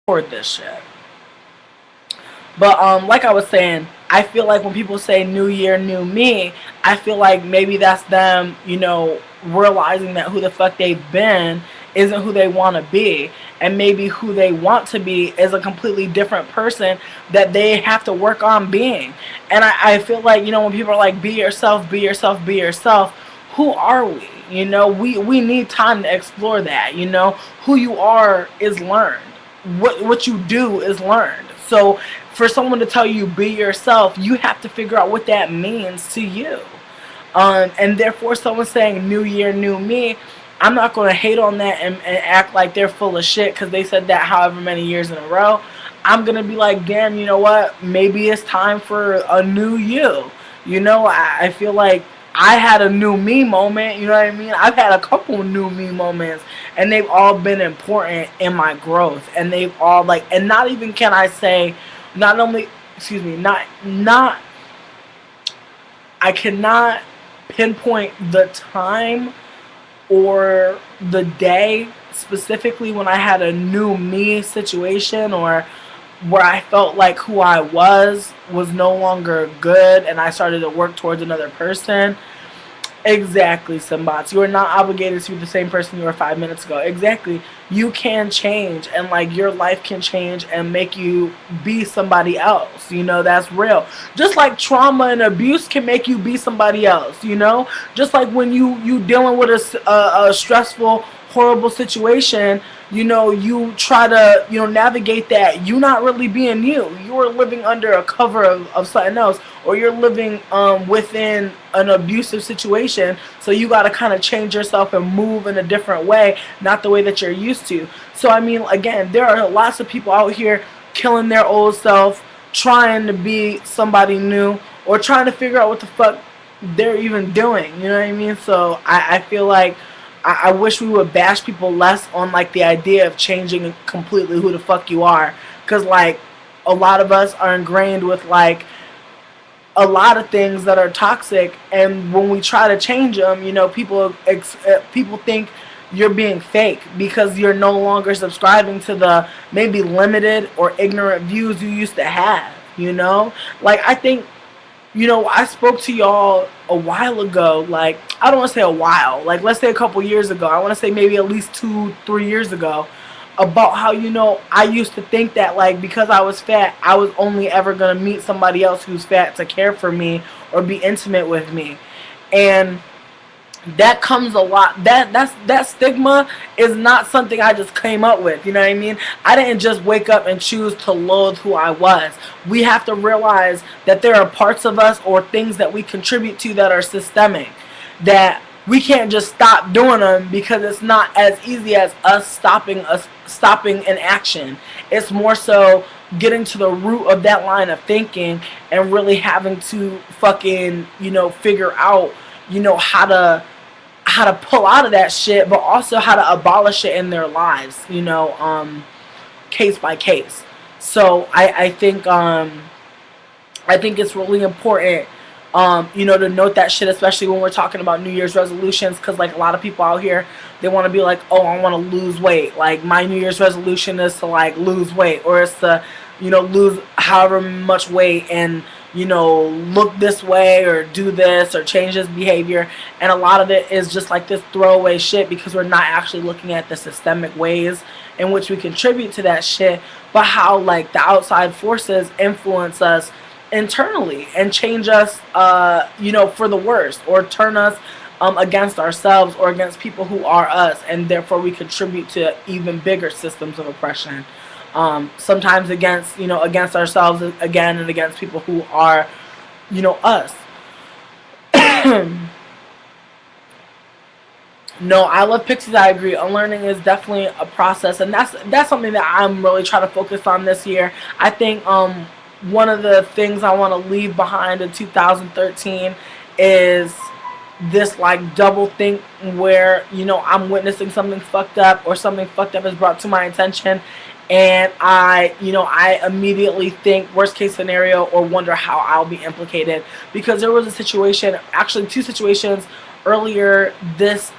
record this shit. But like I was saying, I feel like when people say new year, new me, I feel like maybe that's them, realizing that who the fuck they've been isn't who they want to be, and maybe who they want to be is a completely different person that they have to work on being. And I feel like, when people are like, be yourself, be yourself, be yourself, who are we? We need time to explore that. Who you are is learned. What you do is learned. So for someone to tell you be yourself, you have to figure out what that means to you. And therefore, someone saying new year, new me, I'm not going to hate on that and act like they're full of shit because they said that however many years in a row. I'm going to be like, damn, you know what? Maybe it's time for a new you. I feel like I had a new me moment, you know what I mean? I've had a couple new me moments, and they've all been important in my growth. And they've all, like, and not even can I say, not only, excuse me, not, I cannot pinpoint the time or the day specifically when I had a new me situation, or where I felt like who I was no longer good and I started to work towards another person. Exactly, Simbots. You are not obligated to be the same person you were 5 minutes ago. Exactly. You can change, and like your life can change and make you be somebody else. That's real. Just like trauma and abuse can make you be somebody else. Just like when you dealing with a stressful, horrible situation, you try to, navigate that. You're not really being you. You're living under a cover of something else, or you're living within an abusive situation. So you got to kind of change yourself and move in a different way, not the way that you're used to. So, I mean, again, there are lots of people out here killing their old self, trying to be somebody new, or trying to figure out what the fuck they're even doing. You know what I mean? So I feel like I wish we would bash people less on like the idea of changing completely who the fuck you are, because like a lot of us are ingrained with like a lot of things that are toxic, and when we try to change them, people think you're being fake because you're no longer subscribing to the maybe limited or ignorant views you used to have. Like I think, I spoke to y'all a while ago, like, I don't want to say a while, like, let's say a couple years ago. I want to say maybe at least 2-3 years ago, about how, I used to think that, like, because I was fat, I was only ever going to meet somebody else who's fat to care for me or be intimate with me. And that comes a lot, that stigma is not something I just came up with. You know what I mean? I didn't just wake up and choose to loathe who I was. We have to realize that there are parts of us or things that we contribute to that are systemic, that we can't just stop doing them, because it's not as easy as us stopping an action. It's more so getting to the root of that line of thinking and really having to fucking, figure out, how to pull out of that shit, but also how to abolish it in their lives, case by case. So I think it's really important, to note that shit, especially when we're talking about New Year's resolutions, because like a lot of people out here, they want to be like, oh, I want to lose weight. Like my New Year's resolution is to like lose weight, or it's to, lose however much weight and, look this way or do this or change this behavior. And a lot of it is just like this throwaway shit, because we're not actually looking at the systemic ways in which we contribute to that shit, but how like the outside forces influence us internally and change us, for the worst, or turn us against ourselves or against people who are us, and therefore we contribute to even bigger systems of oppression. Sometimes against ourselves again, and against people who are, us. No, I love Pixies. I agree. Unlearning is definitely a process, and that's something that I'm really trying to focus on this year. I think one of the things I want to leave behind in 2013 is this like double think, where I'm witnessing something fucked up, or something fucked up is brought to my attention, and I immediately think worst case scenario, or wonder how I'll be implicated. Because there was a situation, actually two situations earlier this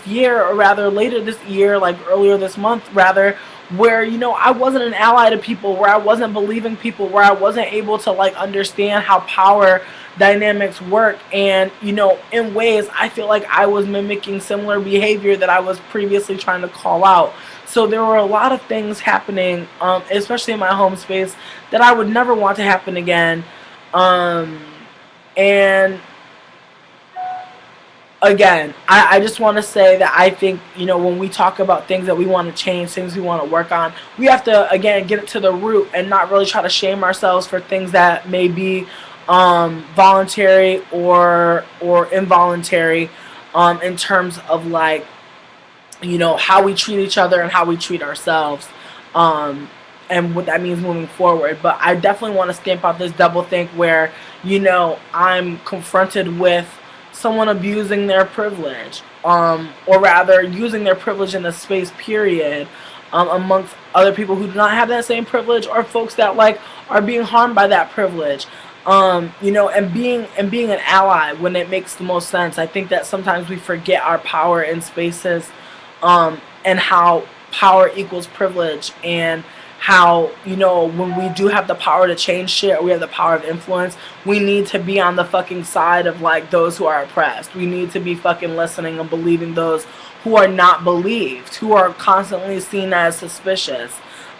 year, or rather later this year, like earlier this month rather, where, you know, I wasn't an ally to people, where I wasn't believing people, where I wasn't able to like understand how power dynamics work. And, you know, in ways I feel like I was mimicking similar behavior that I was previously trying to call out. So there were a lot of things happening, especially in my home space, that I would never want to happen again. And again, I just want to say that I think, you know, when we talk about things that we want to change, things we want to work on, we have to, again, get it to the root and not really try to shame ourselves for things that may be voluntary or involuntary, in terms of like, you know, how we treat each other and how we treat ourselves, and what that means moving forward. But I definitely want to stamp out this double think where, you know, I'm confronted with someone abusing their privilege, or rather using their privilege in the space, period, amongst other people who do not have that same privilege, or folks that like are being harmed by that privilege. You know, and being an ally when it makes the most sense. I think that sometimes we forget our power in spaces, and how power equals privilege, and how, you know, when we do have the power to change shit, or we have the power of influence, we need to be on the fucking side of like those who are oppressed. We need to be fucking listening and believing those who are not believed, who are constantly seen as suspicious,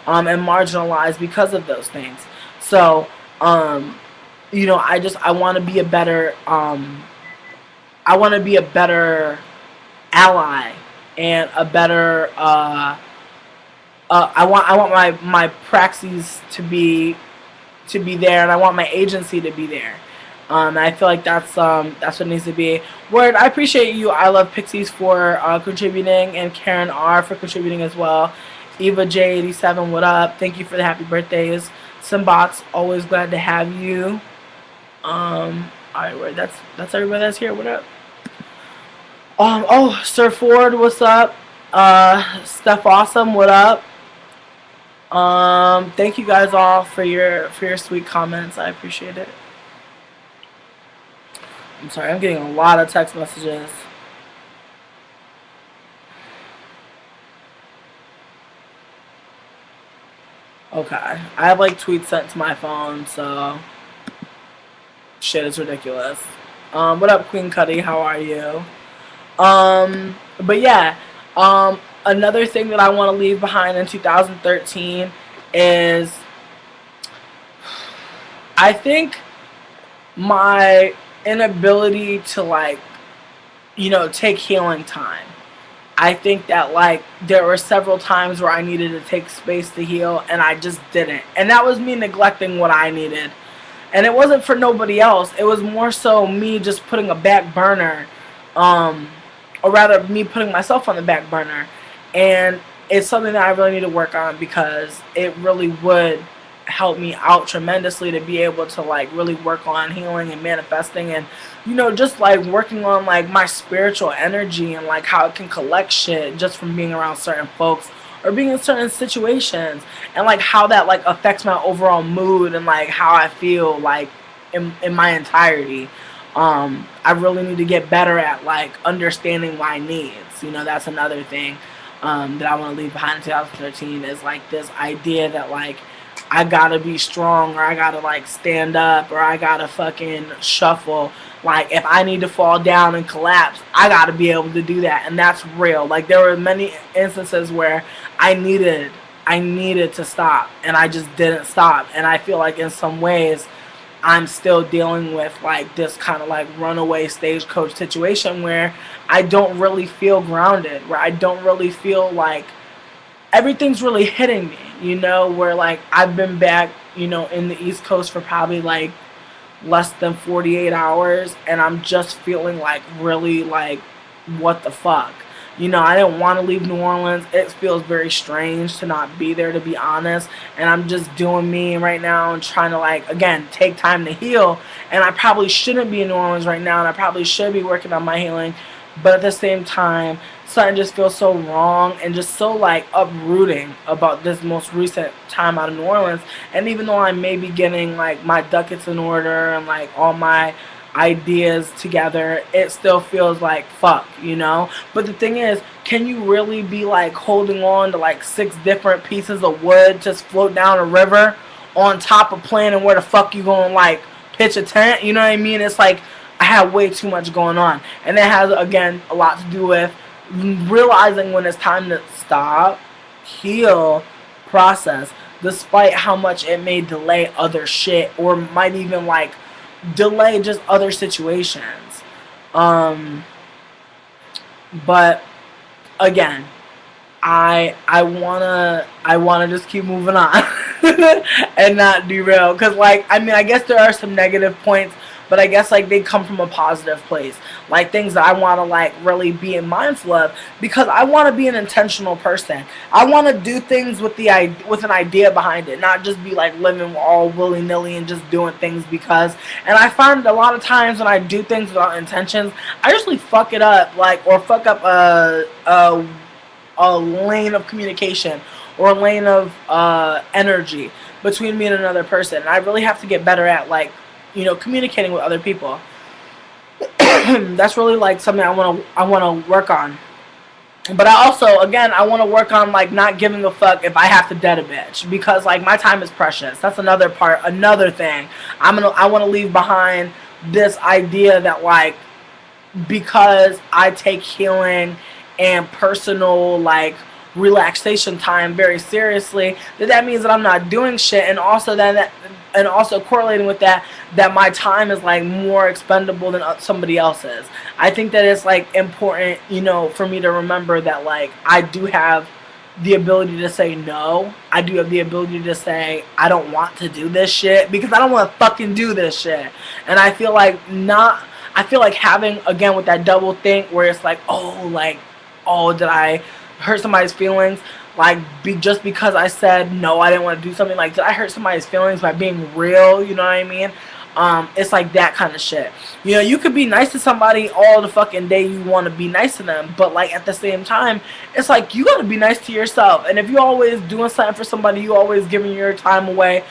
and marginalized because of those things. So, you know, I want to be a better, I want to be a better ally, and a better, I want my praxis to be there, and I want my agency to be there. I feel like that's what it needs to be. Word, I appreciate you, I Love Pixies, for contributing, and Karen R for contributing as well. Eva J87, what up? Thank you for the happy birthdays. Simbots, always glad to have you. Alright, word, that's everybody that's here. What up? Oh, Sir Ford, what's up? Steph Awesome, what up? Thank you guys all for your sweet comments. I appreciate it. I'm sorry, I'm getting a lot of text messages. Okay, I have like tweets sent to my phone, so shit is ridiculous. What up, Queen Cuddy? How are you? But yeah, another thing that I want to leave behind in 2013 is, I think my inability to like, you know, take healing time. I think that like there were several times where I needed to take space to heal, and I just didn't. And that was me neglecting what I needed. And it wasn't for nobody else. It was more so me just putting a back burner, or rather me putting myself on the back burner. And it's something that I really need to work on, because it really would help me out tremendously to be able to like really work on healing and manifesting, and, you know, just like working on like my spiritual energy, and like how it can collect shit just from being around certain folks or being in certain situations, and like how that like affects my overall mood, and like how I feel like in my entirety. I really need to get better at like understanding my needs. You know, that's another thing that I want to leave behind in 2013, is like this idea that like I gotta be strong, or I gotta like stand up, or I gotta fucking shuffle. Like if I need to fall down and collapse, I gotta be able to do that. And that's real. Like there were many instances where I needed to stop, and I just didn't stop. And I feel like in some ways I'm still dealing with like this kind of like runaway stagecoach situation where I don't really feel grounded, where I don't really feel like everything's really hitting me, you know, where like I've been back, you know, in the East Coast for probably like less than 48 hours, and I'm just feeling like really like, what the fuck? You know, I didn't want to leave New Orleans. It feels very strange to not be there, to be honest. And I'm just doing me right now and trying to like, again, take time to heal. And I probably shouldn't be in New Orleans right now, and I probably should be working on my healing. But at the same time, something just feels so wrong and just so like uprooting about this most recent time out of New Orleans. And even though I may be getting like my ducats in order and like all my ideas together, it still feels like fuck, you know? But the thing is, can you really be like holding on to like 6 different pieces of wood just float down a river on top of planning where the fuck you gonna like pitch a tent? You know what I mean? It's like I have way too much going on. And that has, again, a lot to do with realizing when it's time to stop, heal, process, despite how much it may delay other shit or might even like delay just other situations. But again, I wanna just keep moving on and not derail, because like, I mean, I guess there are some negative points, but I guess like they come from a positive place, like things that I want to like really be mindful of, because I want to be an intentional person. I want to do things with an idea behind it, not just be like living all willy-nilly and just doing things because. And I find a lot of times when I do things without intentions, I usually fuck it up, like, or fuck up a lane of communication or a lane of energy between me and another person. And I really have to get better at like, you know, communicating with other people. That's really like something I want to work on. But I also, again, I want to work on like not giving a fuck if I have to dead a bitch, because like my time is precious. That's another thing. I want to leave behind this idea that like, because I take healing and personal like relaxation time very seriously, that means that I'm not doing shit, and also and also correlating with that my time is like more expendable than somebody else's. I think that it's like important, you know, for me to remember that like I do have the ability to say no. I do have the ability to say I don't want to do this shit because I don't want to fucking do this shit. And I feel like having, again, with that double think where it's like, oh, did I hurt somebody's feelings? Like, just because I said no, I didn't want to do something. Like, did I hurt somebody's feelings by being real? You know what I mean? It's like that kind of shit. You know, you could be nice to somebody all the fucking day you want to be nice to them, but like at the same time, it's like you gotta be nice to yourself. And if you're always doing something for somebody, you always giving your time away,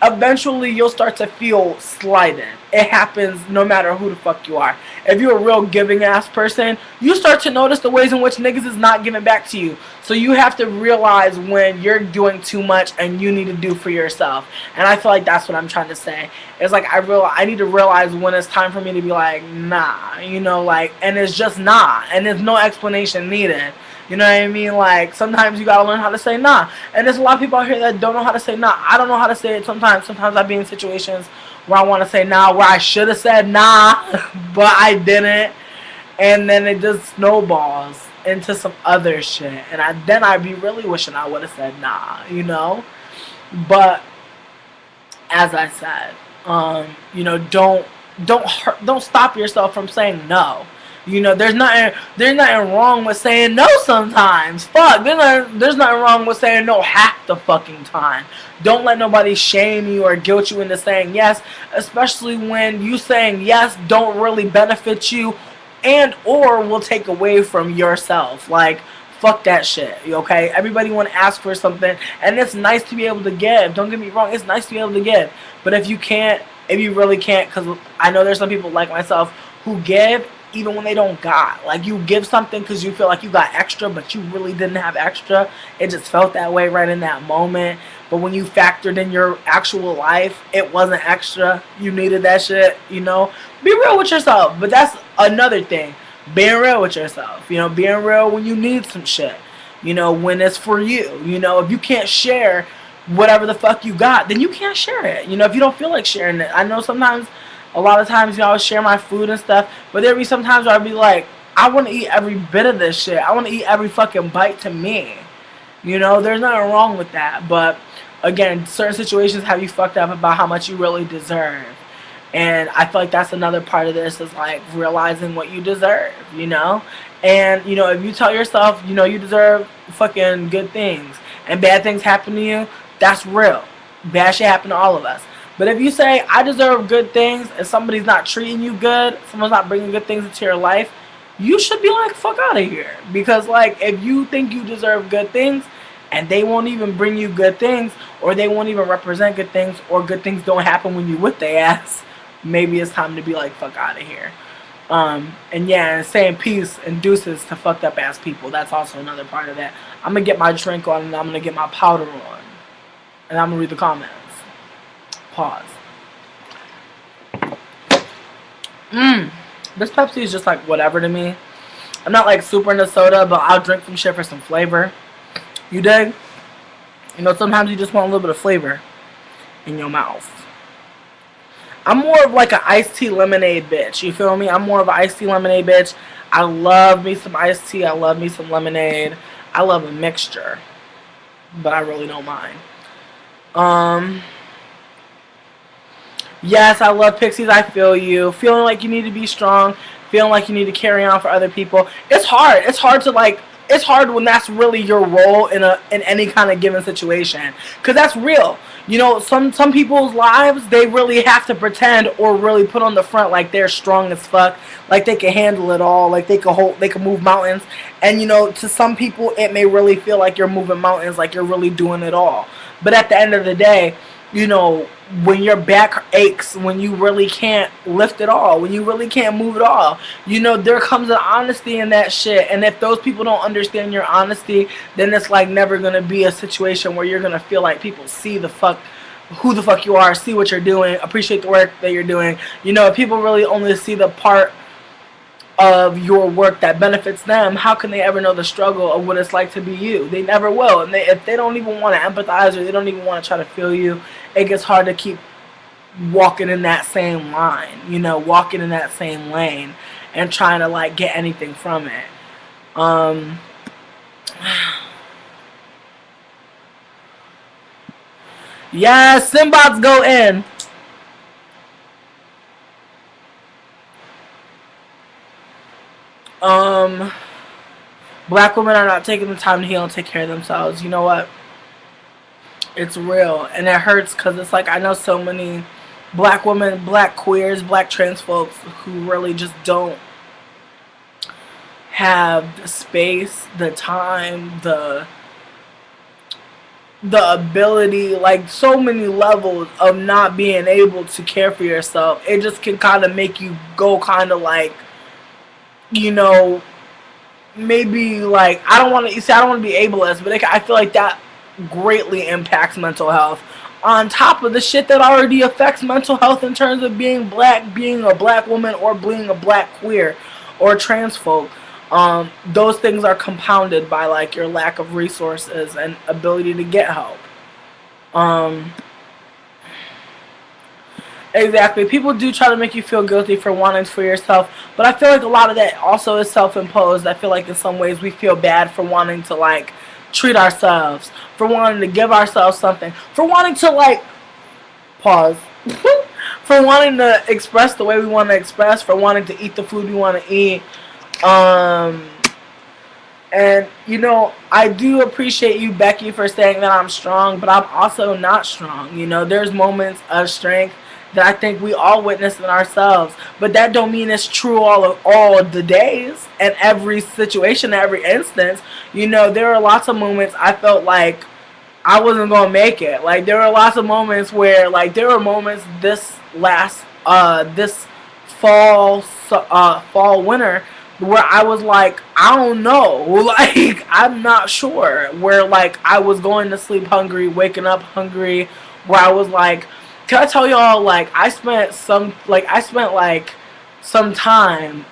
eventually you'll start to feel slighted. It happens no matter who the fuck you are. If you're a real giving ass person, you start to notice the ways in which niggas is not giving back to you. So you have to realize when you're doing too much and you need to do for yourself. And I feel like that's what I'm trying to say. It's like I need to realize when it's time for me to be like, nah, you know, like, and it's just nah, and there's no explanation needed. You know what I mean? Like, sometimes you gotta learn how to say nah. And there's a lot of people out here that don't know how to say nah. I don't know how to say it sometimes. Sometimes I be in situations where I want to say nah, where I should have said nah, but I didn't. And then it just snowballs into some other shit. And then I'd be really wishing I would have said nah, you know? But, as I said, you know, don't stop yourself from saying no. You know, there's nothing wrong with saying no sometimes. Fuck, there's nothing wrong with saying no half the fucking time. Don't let nobody shame you or guilt you into saying yes, especially when you saying yes don't really benefit you and or will take away from yourself. Like, fuck that shit, okay? Everybody want to ask for something, and it's nice to be able to give. Don't get me wrong, it's nice to be able to give. But if you really can't, because I know there's some people like myself who give even when they don't got. Like, you give something because you feel like you got extra, but you really didn't have extra. It just felt that way right in that moment. But when you factored in your actual life, it wasn't extra. You needed that shit, you know? Be real with yourself. But that's another thing. Being real with yourself. You know, being real when you need some shit. You know, when it's for you. You know, if you can't share whatever the fuck you got, then you can't share it. You know, if you don't feel like sharing it. I know sometimes, a lot of times, you know, I would share my food and stuff, but there be some times where I'd be like, I want to eat every bit of this shit. I want to eat every fucking bite to me. You know, there's nothing wrong with that. But, again, certain situations have you fucked up about how much you really deserve. And I feel like that's another part of this, is like realizing what you deserve, you know? And, you know, if you tell yourself, you know, you deserve fucking good things and bad things happen to you, that's real. Bad shit happen to all of us. But if you say, I deserve good things, and somebody's not treating you good, someone's not bringing good things into your life, you should be like, fuck out of here. Because, like, if you think you deserve good things, and they won't even bring you good things, or they won't even represent good things, or good things don't happen when you with their ass, maybe it's time to be like, fuck out of here. And yeah, and saying peace and deuces to fucked up ass people. That's also another part of that. I'm gonna get my drink on and I'm gonna get my powder on. And I'm gonna read the comments. Pause. This Pepsi is just like whatever to me. I'm not like super into soda, but I'll drink some shit for some flavor. You dig? You know, sometimes you just want a little bit of flavor in your mouth. I'm more of like an iced tea lemonade bitch. You feel me? I'm more of an iced tea lemonade bitch. I love me some iced tea. I love me some lemonade. I love a mixture. But I really don't mind. Yes, I love Pixies. I feel you. Feeling like you need to be strong. Feeling like you need to carry on for other people. It's hard. It's hard to like. It's hard when that's really your role in any kind of given situation, because that's real. You know, some people's lives, they really have to pretend or really put on the front like they're strong as fuck, like they can handle it all, like they can move mountains. And you know, to some people, it may really feel like you're moving mountains, like you're really doing it all. But at the end of the day, you know, when your back aches, when you really can't lift it all, when you really can't move it all, you know, there comes an honesty in that shit. And if those people don't understand your honesty, then it's like never gonna be a situation where you're gonna feel like people see who the fuck you are, see what you're doing, appreciate the work that you're doing. You know, if people really only see the part of your work that benefits them, how can they ever know the struggle of what it's like to be you? They never will. And if they don't even want to empathize, or they don't even want to try to feel you, it gets hard to keep walking in that same line, you know, walking in that same lane and trying to like get anything from it. Yeah, Simbots go in. Black women are not taking the time to heal and take care of themselves. You know what? It's real, and it hurts because it's like I know so many black women, black queers, black trans folks who really just don't have the space, the time, the ability, like so many levels of not being able to care for yourself. It just can kind of make you go kind of like, you know, maybe like I don't want to be ableist, but I feel like that greatly impacts mental health on top of the shit that already affects mental health in terms of being black, being a black woman, or being a black queer or trans folk. Those things are compounded by like your lack of resources and ability to get help. Exactly. People do try to make you feel guilty for wanting for yourself, but I feel like a lot of that also is self-imposed. I feel like in some ways we feel bad for wanting to like treat ourselves, for wanting to give ourselves something, for wanting to like pause, for wanting to express the way we want to express, for wanting to eat the food we want to eat. And you know, I do appreciate you, Becky, for saying that I'm strong, but I'm also not strong. You know, there's moments of strength that I think we all witness in ourselves, but that don't mean it's true all the days and every situation, every instance. You know, there are lots of moments I felt like I wasn't gonna make it. Like there were lots of moments where, like, there were moments this fall, winter, where I was like, I don't know, like I'm not sure. Where like I was going to sleep hungry, waking up hungry. Where I was like, can I tell y'all, like I spent some time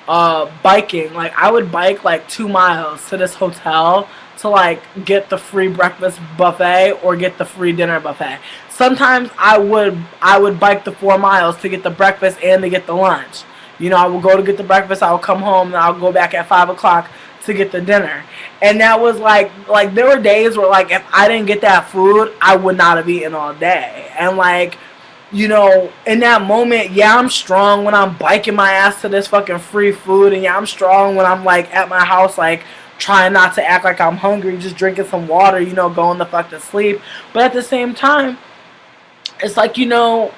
biking. Like I would bike like 2 miles to this hotel to like get the free breakfast buffet or get the free dinner buffet. Sometimes I would bike the 4 miles to get the breakfast and to get the lunch. You know, I would go to get the breakfast, I would come home, and I would go back at 5 o'clock to get the dinner. And that was like there were days where like if I didn't get that food, I would not have eaten all day. And like, you know, in that moment, yeah, I'm strong when I'm biking my ass to this fucking free food, and yeah, I'm strong when I'm like at my house, like trying not to act like I'm hungry, just drinking some water, you know, going the fuck to sleep. But at the same time, it's like, you know,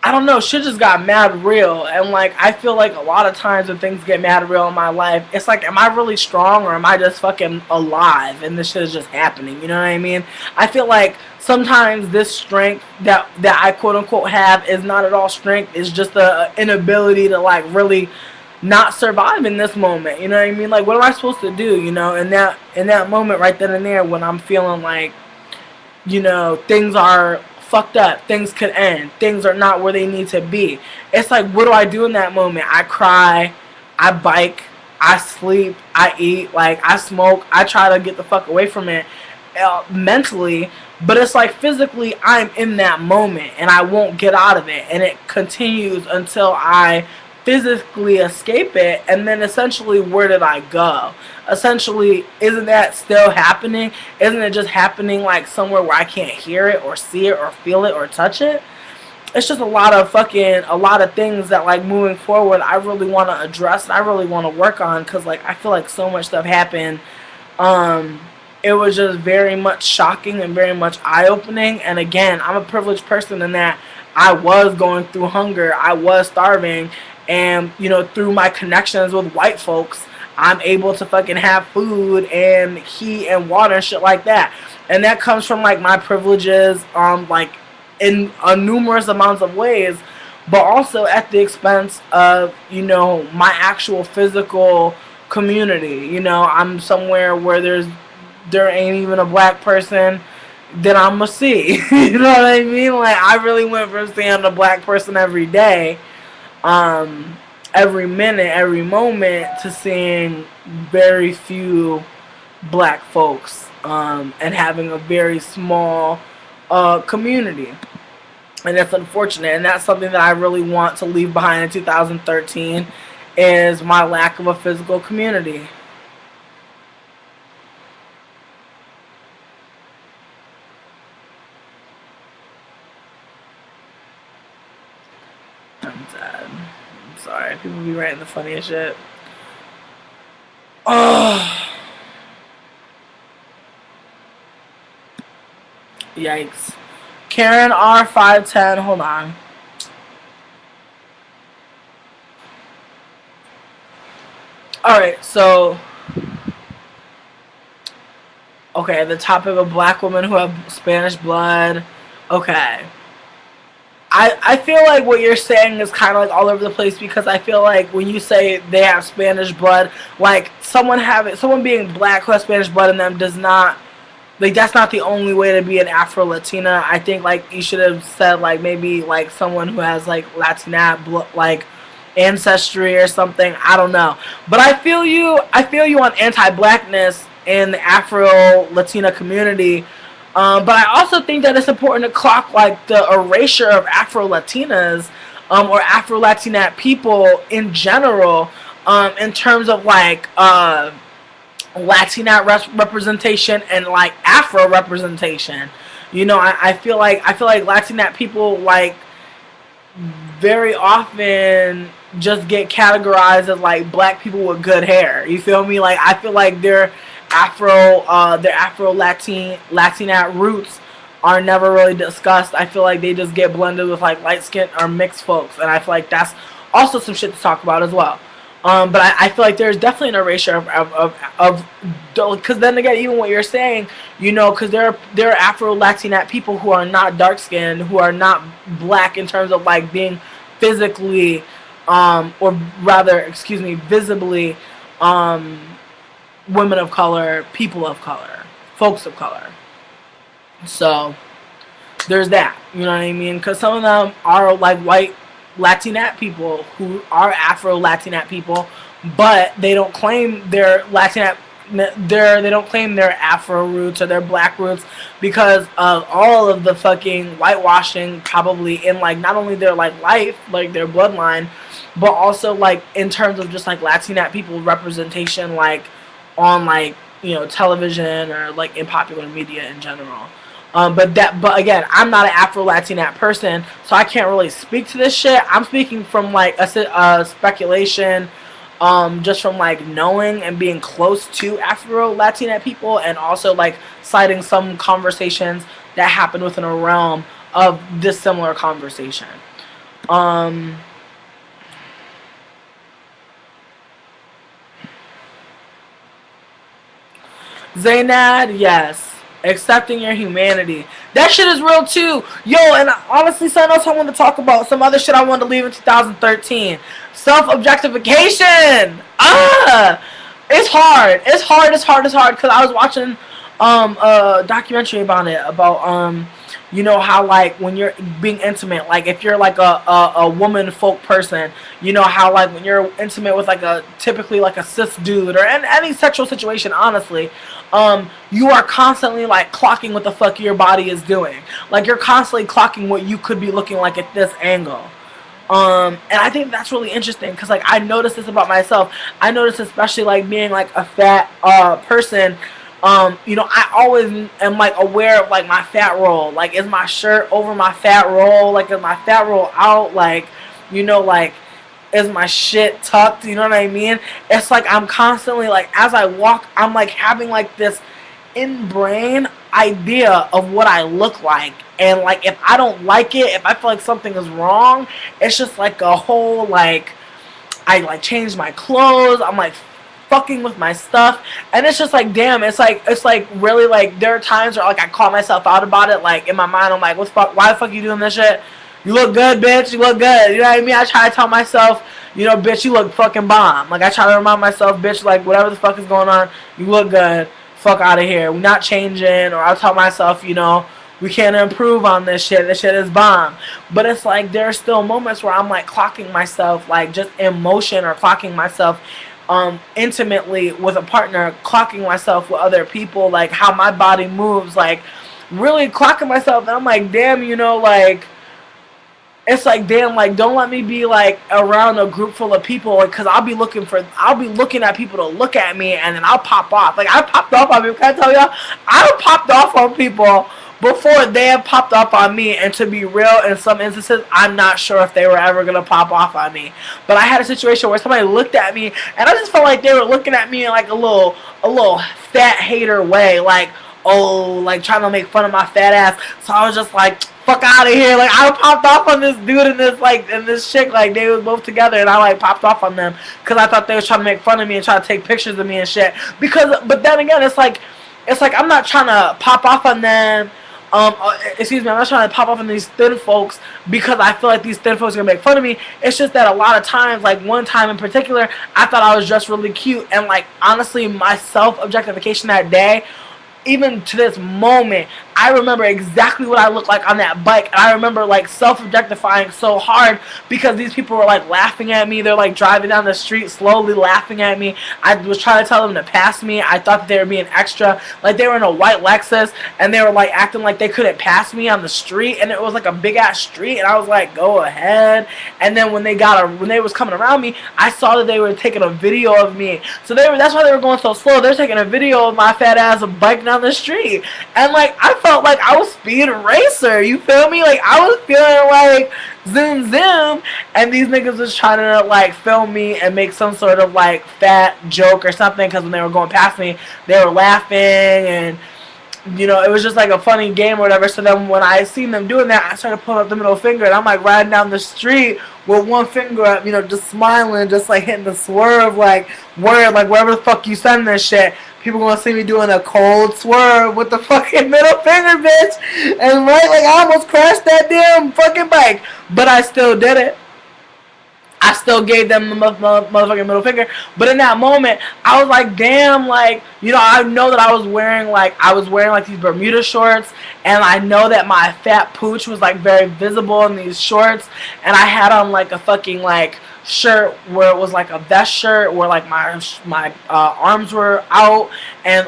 I don't know, shit just got mad real. And like, I feel like a lot of times when things get mad real in my life, it's like, am I really strong or am I just fucking alive and this shit is just happening? You know what I mean? I feel like sometimes this strength that I quote unquote have is not at all strength. It's just the inability to like really not survive in this moment. You know what I mean? Like, what am I supposed to do? You know, in that moment right then and there when I'm feeling like, you know, things are fucked up, things could end, things are not where they need to be. It's like, what do I do in that moment? I cry, I bike, I sleep, I eat, like, I smoke, I try to get the fuck away from it mentally, but it's like physically I'm in that moment and I won't get out of it, and it continues until I physically escape it. And then essentially, where did I go? Essentially, isn't that still happening? Isn't it just happening like somewhere where I can't hear it or see it or feel it or touch it? It's just a lot of things that like moving forward I really want to address and I really want to work on, because like I feel like so much stuff happened. It was just very much shocking and very much eye-opening. And again, I'm a privileged person in that I was going through hunger, I was starving, and you know, through my connections with white folks, I'm able to fucking have food and heat and water and shit like that. And that comes from like my privileges, like in numerous amounts of ways, but also at the expense of, you know, my actual physical community. You know, I'm somewhere where there ain't even a black person that I'ma see. You know what I mean? Like, I really went from seeing a black person every day, every minute, every moment, to seeing very few black folks, and having a very small community. And that's unfortunate, and that's something that I really want to leave behind in 2013, is my lack of a physical community. I'm sad. I'm sorry. People be writing the funniest shit. Oh. Yikes. Karen R510, hold on. Alright, so okay, the topic of black women who have Spanish blood. Okay. I feel like what you're saying is kind of like all over the place, because I feel like when you say they have Spanish blood, like someone being black who has Spanish blood in them does not, like, that's not the only way to be an Afro-Latina. I think like you should have said like maybe like someone who has like Latina like ancestry or something. I don't know, but I feel you on anti-blackness in the Afro-Latina community. But I also think that it's important to clock like the erasure of Afro-Latinas, or Afro-Latina people in general, in terms of like Latina representation and like Afro representation. You know, I feel like Latina people like very often just get categorized as like black people with good hair. You feel me? Like, I feel like their Latina roots are never really discussed. I feel like they just get blended with like light skin or mixed folks, and I feel like that's also some shit to talk about as well. But I feel like there's definitely an erasure of because then again, even what you're saying, you know, because there are Afro-Latina people who are not dark skinned, who are not black in terms of like being physically, or rather, excuse me, visibly, women of color, people of color, folks of color. So there's that, you know what I mean? Because some of them are like white Latina people who are Afro-Latina people, but they don't claim their they don't claim their Afro roots or their black roots, because of all of the fucking whitewashing probably in like not only their like life, like their bloodline, but also like in terms of just like Latina people representation, like on like, you know, television or like in popular media in general. But again, I'm not an Afro-Latina person, so I can't really speak to this shit. I'm speaking from like a speculation, just from like knowing and being close to Afro-Latina people, and also like citing some conversations that happened within a realm of this similar conversation. Um, Zaynad, yes. Accepting your humanity. That shit is real too. Yo, and honestly, something else I wanted to talk about. Some other shit I wanted to leave in 2013. Self-objectification. It's hard. It's hard. Because I was watching a documentary about it. About you know how like when you're being intimate, like if you're like a woman folk person, you know how like when you're intimate with like a typically like a cis dude or any sexual situation, honestly, you are constantly like clocking what the fuck your body is doing. Like you're constantly clocking what you could be looking like at this angle. And I think that's really interesting because like I noticed this about myself. I noticed especially like being like a fat person. You know, I always am like aware of like my fat roll. Like, is my shirt over my fat roll? Like, is my fat roll out? Like, you know, like, is my shit tucked? You know what I mean? It's like I'm constantly like, as I walk, I'm like having like this in-brain idea of what I look like. And like, if I don't like it, if I feel like something is wrong, it's just like a whole like, I like change my clothes. I'm like fucking with my stuff, and it's just like, damn, it's like really like there are times where like I call myself out about it. Like in my mind, I'm like, what the fuck? Why the fuck you doing this shit? You look good, bitch. You look good. You know what I mean? I try to tell myself, you know, bitch, you look fucking bomb. Like I try to remind myself, bitch, like whatever the fuck is going on, you look good. Fuck out of here. We're not changing. Or I'll tell myself, you know, we can't improve on this shit. This shit is bomb. But it's like there are still moments where I'm like clocking myself, like just in motion, or clocking myself intimately with a partner, clocking myself with other people, like how my body moves, like really clocking myself. And I'm like, damn, you know, like it's like, damn, like don't let me be like around a group full of people, like, cause I'll be looking at people to look at me, and then I'll pop off. Like I popped off on people. Can I tell y'all? I popped off on people before they have popped off on me, and to be real, in some instances, I'm not sure if they were ever gonna pop off on me. But I had a situation where somebody looked at me, and I just felt like they were looking at me in like a little fat hater way, like, oh, like trying to make fun of my fat ass. So I was just like, fuck out of here. Like I popped off on this dude and this chick, like they was both together, and I like popped off on them because I thought they was trying to make fun of me and try to take pictures of me and shit. But then again, it's like I'm not trying to pop off on them. Excuse me, I'm not trying to pop off on these thin folks because I feel like these thin folks are gonna make fun of me. It's just that a lot of times, like one time in particular, I thought I was just really cute, and like honestly, my self-objectification that day, even to this moment, I remember exactly what I looked like on that bike. And I remember like self-objectifying so hard because these people were like laughing at me. They're like driving down the street slowly laughing at me. I was trying to tell them to pass me. I thought that they were being extra. Like they were in a white Lexus and they were like acting like they couldn't pass me on the street, and it was like a big ass street, and I was like, go ahead. And then when they was coming around me, I saw that they were taking a video of me. So that's why they were going so slow. They're taking a video of my fat ass biking down the street. And like I felt like I was Speed Racer, you feel me? Like I was feeling like zoom, and these niggas was trying to like film me and make some sort of like fat joke or something, because when they were going past me, they were laughing, and you know, it was just like a funny game or whatever. So then when I seen them doing that, I started pulling up the middle finger, and I'm like riding down the street with one finger up, you know, just smiling, just like hitting the swerve, like word, like wherever the fuck you send this shit, people gonna see me doing a cold swerve with the fucking middle finger, bitch. And right, like I almost crashed that damn fucking bike, but I still did it. I still gave them the motherfucking middle finger. But in that moment, I was like, damn, like, you know, I know that I was wearing like these Bermuda shorts, and I know that my fat pooch was like very visible in these shorts, and I had on like a fucking like shirt where it was like a vest shirt where like my arms were out and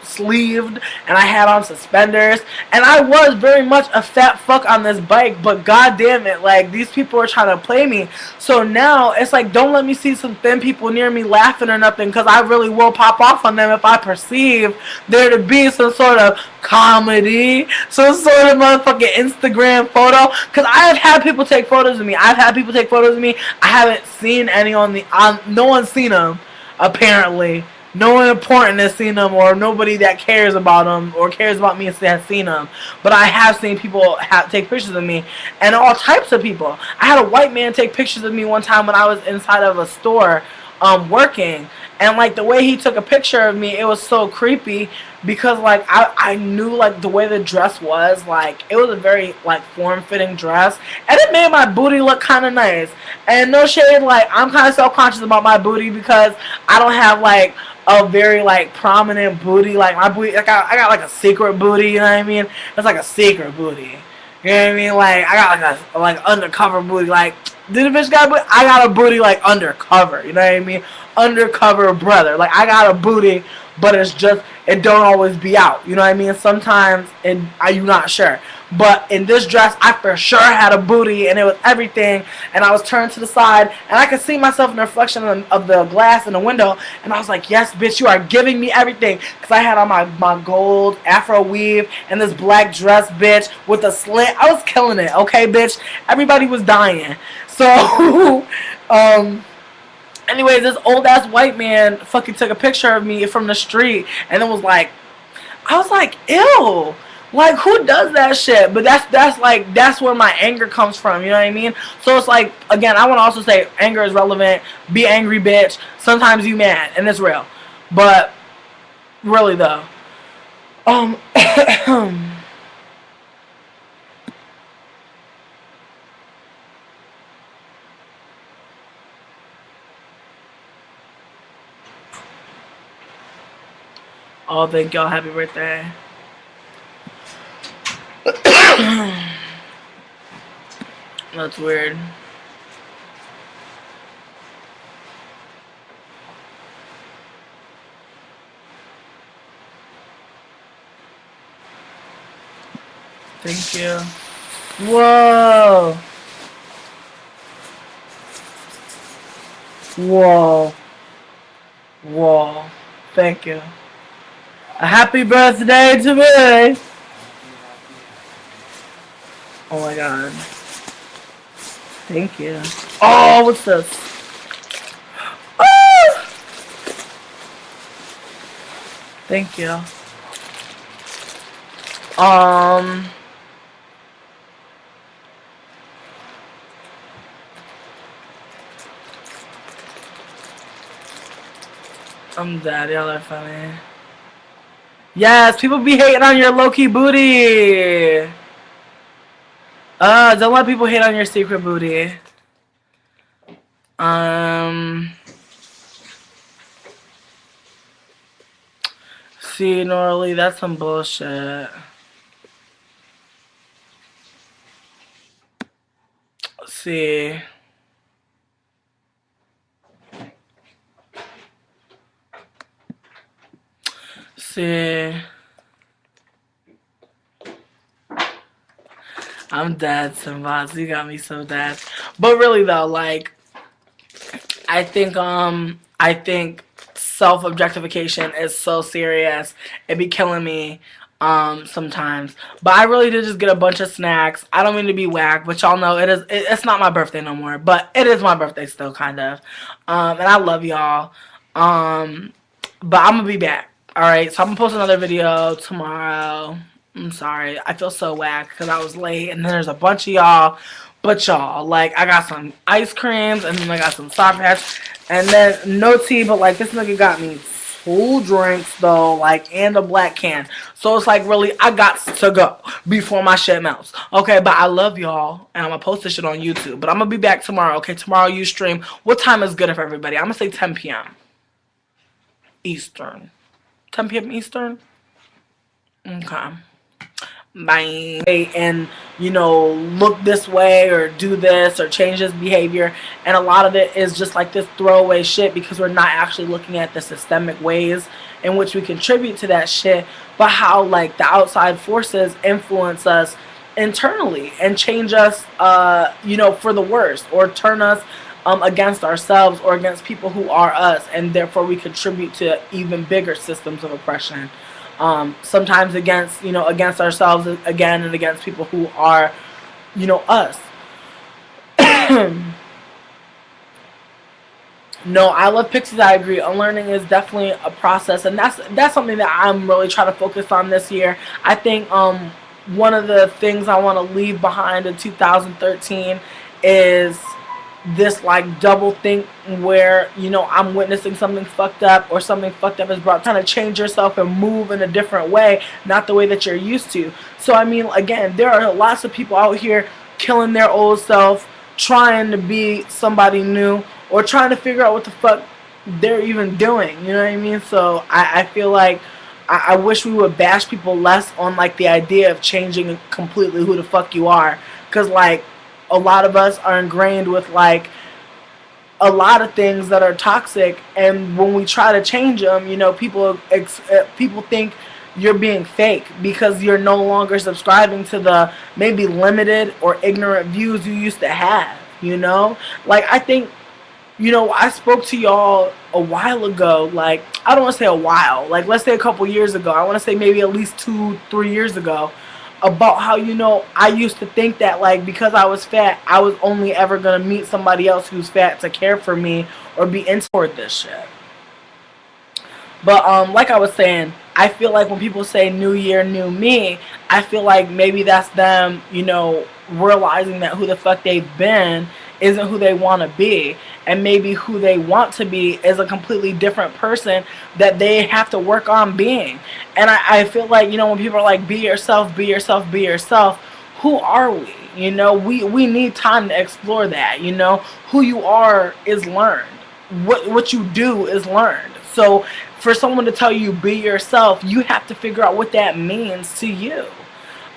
sleeved, and I had on suspenders, and I was very much a fat fuck on this bike. But god damn it, like these people are trying to play me. So now it's like, don't let me see some thin people near me laughing or nothing, because I really will pop off on them if I perceive there to be some sort of comedy, some sort of motherfucking Instagram photo. Because I have had people take photos of me. I haven't seen any no one's seen them apparently. No one important has seen them, or nobody that cares about them or cares about me has seen them. But I have seen people take pictures of me, and all types of people. I had a white man take pictures of me one time when I was inside of a store, working, and like the way he took a picture of me, it was so creepy because like I knew like the way the dress was, like it was a very like form-fitting dress, and it made my booty look kind of nice. And no shade, like I'm kind of self-conscious about my booty because I don't have like a very like prominent booty. Like my booty, like I got like a secret booty. You know what I mean? It's like a secret booty. You know what I mean? Like I got like a like undercover booty. Like did the bitch got a booty? I got a booty like undercover. You know what I mean? Undercover brother. Like I got a booty, but it's just it don't always be out. You know what I mean? Sometimes and you not sure. But in this dress, I for sure had a booty, and it was everything. And I was turned to the side, and I could see myself in the reflection of the glass in the window. And I was like, yes, bitch, you are giving me everything. Because I had on my gold afro weave and this black dress, bitch, with a slit. I was killing it, okay, bitch? Everybody was dying. So, anyways, this old-ass white man fucking took a picture of me from the street, and it was like, I was like, ew. Like, who does that shit? But that's where my anger comes from, you know what I mean? So it's like, again, I want to also say anger is relevant. Be angry, bitch. Sometimes you mad, and it's real. But, really, though. Oh, thank y'all. Happy birthday. That's weird. Thank you. Whoa. Whoa. Whoa. Thank you. A happy birthday to me. Oh my god. Thank you. Oh, what's this? Oh! Thank you. I'm dead. Y'all are funny. Yes, people be hating on your low-key booty. Don't let people hate on your secret booty. See, Norley, that's some bullshit. See. See. I'm dead, Simbas. You got me so dead. But really though, like, I think self-objectification is so serious. It be killing me sometimes. But I really did just get a bunch of snacks. I don't mean to be whack, but y'all know it's not my birthday no more. But it is my birthday still, kind of. And I love y'all. But I'm gonna be back. Alright, so I'm gonna post another video tomorrow. I'm sorry. I feel so whack because I was late, and then there's a bunch of y'all. But y'all, like, I got some ice creams, and then I got some Sour Patch, and then no tea, but like, this nigga got me 2 drinks though, like, and a black can. So it's like, really, I got to go before my shit melts. Okay, but I love y'all, and I'm gonna post this shit on YouTube. But I'm gonna be back tomorrow. Okay, tomorrow you stream. What time is good for everybody? I'm gonna say 10 p.m. Eastern. 10 p.m. Eastern? Okay. Bye. And, you know, look this way or do this or change this behavior. And a lot of it is just like this throwaway shit because we're not actually looking at the systemic ways in which we contribute to that shit, but how, like, the outside forces influence us internally and change us, you know, for the worst, or turn us against ourselves or against people who are us, and therefore we contribute to even bigger systems of oppression. Sometimes against, you know, against ourselves again, and against people who are, you know, us. No, I love Pixies. I agree. Unlearning is definitely a process, and that's something that I'm really trying to focus on this year. I think one of the things I want to leave behind in 2013 is this like double think where I'm witnessing something fucked up or something fucked up is brought, trying to change yourself and move in a different way, not the way that you're used to. So I mean, again, there are lots of people out here killing their old self, trying to be somebody new, or trying to figure out what the fuck they're even doing. You know what I mean? So I feel like I wish we would bash people less on like the idea of changing completely who the fuck you are, because like a lot of us are ingrained with like a lot of things that are toxic, and when we try to change them, people think you're being fake because you're no longer subscribing to the maybe limited or ignorant views you used to have. Like I think, I spoke to y'all a while ago. Like I don't want to say a while, like let's say a couple years ago. I want to say maybe at least 2-3 years ago, about how I used to think that like because I was fat, I was only ever gonna meet somebody else who's fat to care for me or be into this shit. But like I was saying, I feel like when people say new year, new me, I feel like maybe that's them, realizing that who the fuck they've been isn't who they want to be, and maybe who they want to be is a completely different person that they have to work on being. And I feel like, when people are like, be yourself, be yourself, be yourself, who are we? We need time to explore that. Who you are is learned. What you do is learned. So for someone to tell you be yourself, you have to figure out what that means to you.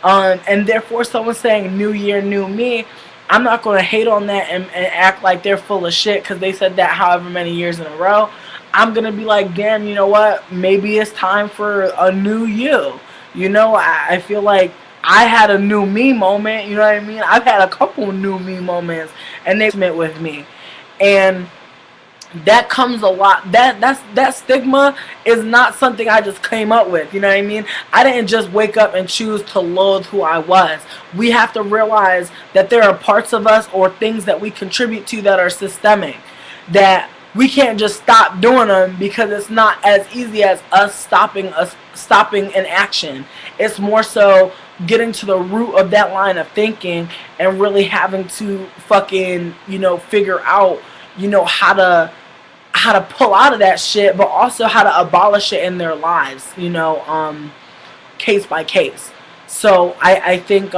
And therefore, someone saying new year, new me, I'm not going to hate on that and act like they're full of shit because they said that however many years in a row. I'm going to be like, damn, you know what? Maybe it's time for a new you. I feel like I had a new me moment. You know what I mean? I've had a couple new me moments, and they met with me. And that comes a lot. That stigma is not something I just came up with. You know what I mean? I didn't just wake up and choose to loathe who I was. We have to realize that there are parts of us or things that we contribute to that are systemic, that we can't just stop doing them because it's not as easy as us stopping an action. It's more so getting to the root of that line of thinking and really having to fucking figure out how to pull out of that shit, but also how to abolish it in their lives, case by case. So I think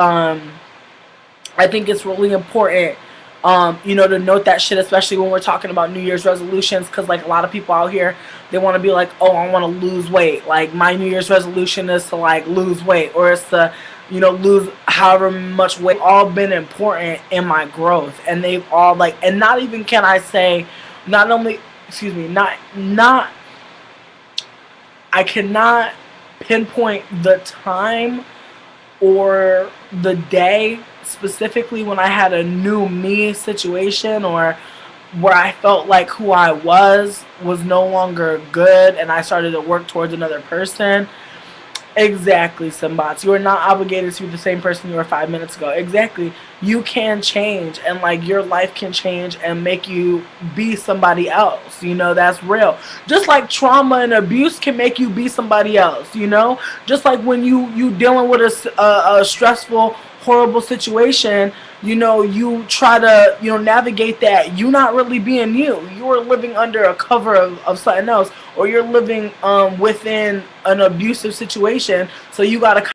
it's really important, to note that shit, especially when we're talking about New Year's resolutions, because like a lot of people out here, they want to be like, oh, I want to lose weight. Like my New Year's resolution is to like lose weight, or it's to lose however much weight. All been important in my growth, and they've all like, and not even can I say, not only, excuse me, not I cannot pinpoint the time or the day specifically when I had a new me situation, or where I felt like who I was no longer good and I started to work towards another person. Exactly, Simbots. You are not obligated to be the same person you were 5 minutes ago. Exactly. You can change, and like your life can change and make you be somebody else. That's real. Just like trauma and abuse can make you be somebody else. Just like when you dealing with a stressful, horrible situation, you try to navigate that. You're not really being you. You're living under a cover of something else, or you're living within an abusive situation. So you gotta